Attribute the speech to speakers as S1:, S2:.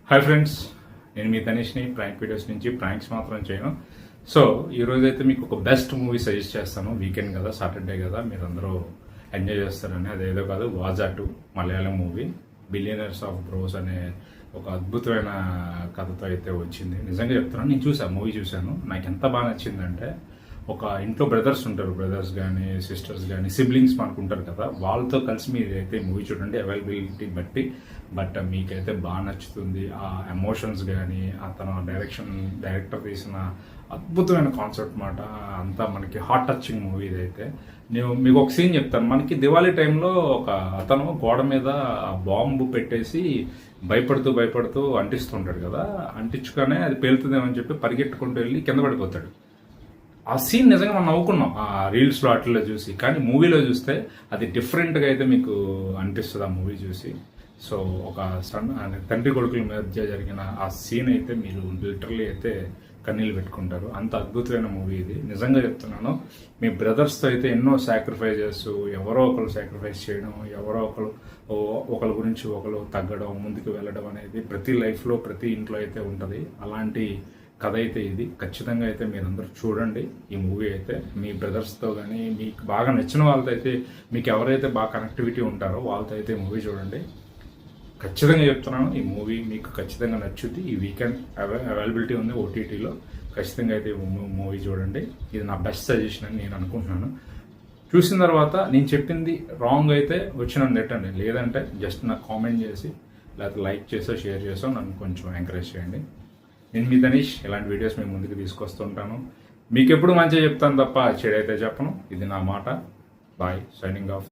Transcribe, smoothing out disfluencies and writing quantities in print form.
S1: Hi friends, నేను మీ తనీష్ని prank videos నుంచి pranks మాత్రం చేయను. సో ఈరోజు అయితే మీకు ఒక బెస్ట్ మూవీ సజెస్ట్ చేస్తాను. వీకెండ్ కదా, సాటర్డే కదా, మీరందరూ ఎంజాయ్ చేస్తారని. అదేదో కాదు, వాజా 2 Malayalam movie. Billionaires of bros అనే ఒక అద్భుతమైన కథతో అయితే వచ్చింది. నిజంగా చెప్తున్నాను, నేను చూసాను, మూవీ చూశాను. నాకు ఎంత బాగా నచ్చిందంటే, ఒక ఇంట్లో బ్రదర్స్ ఉంటారు, బ్రదర్స్ కానీ సిస్టర్స్ కానీ సిబ్లింగ్స్ అనుకుంటారు కదా, వాళ్ళతో కలిసి మీరు అయితే మూవీ చూడండి. అవైలబిలిటీ బట్టి మీకైతే బాగా నచ్చుతుంది. ఆ ఎమోషన్స్ కానీ, అతను డైరెక్టర్ తీసిన అద్భుతమైన కాన్సెప్ట్ మాట అంతా మనకి హార్ట్ టచింగ్ మూవీ ఇదైతే. నేను మీకు ఒక సీన్ చెప్తాను. మనకి దివాళీ టైంలో ఒక అతను గోడ మీద బాంబు పెట్టేసి భయపడుతూ అంటిస్తుంటాడు కదా, అంటించుగానే అది పేలుతుందేమని చెప్పి పరిగెట్టుకుంటూ వెళ్ళి కింద పడిపోతాడు. ఆ సీన్ నిజంగా మనం నవ్వుకున్నాం ఆ రీల్స్లో అట్లా చూసి, కానీ మూవీలో చూస్తే అది డిఫరెంట్గా అయితే మీకు అనిపిస్తుంది ఆ మూవీ చూసి. సో ఒక తండ్రి కొడుకుల మధ్య జరిగిన ఆ సీన్ అయితే మీరు లిటరలీ అయితే కన్నీళ్ళు పెట్టుకుంటారు. అంత అద్భుతమైన మూవీ ఇది. నిజంగా చెప్తున్నాను, మీ బ్రదర్స్తో అయితే ఎన్నో సాక్రిఫైజెస్, ఎవరో ఒకరు సాక్రిఫైస్ చేయడం, ఎవరో ఒకరి గురించి ఒకరు తగ్గడం, ముందుకు వెళ్ళడం అనేది ప్రతి లైఫ్లో ప్రతి ఇంట్లో అయితే ఉంటుంది. అలాంటి కథ అయితే ఇది. ఖచ్చితంగా అయితే మీరందరూ చూడండి ఈ మూవీ అయితే. మీ బ్రదర్స్తో కానీ, మీకు బాగా నచ్చిన వాళ్ళతో అయితే, మీకు ఎవరైతే బాగా కనెక్టివిటీ ఉంటారో వాళ్ళతో అయితే మూవీ చూడండి. ఖచ్చితంగా చెప్తున్నాను, ఈ మూవీ మీకు ఖచ్చితంగా నచ్చుద్ది. ఈ వీకెండ్ అవైలబిలిటీ ఉంది ఓటీటీలో. ఖచ్చితంగా అయితే మూవీ చూడండి. ఇది నా బెస్ట్ సజెషన్ అని నేను అనుకుంటున్నాను. చూసిన తర్వాత నేను చెప్పింది రాంగ్ అయితే వచ్చి నన్ను నెట్టండి, లేదంటే జస్ట్ నాకు కామెంట్ చేసి లేకపోతే లైక్ చేసో షేర్ చేసో నన్ను కొంచెం ఎంకరేజ్ చేయండి. నేను మీ తనీష్, ఇలాంటి వీడియోస్ మేము ముందుకు తీసుకొస్తుంటాను. మీకు ఎప్పుడు మంచిగా చెప్తాను తప్ప చెడైతే చెప్పను. ఇది నా మాట. Bye, signing of.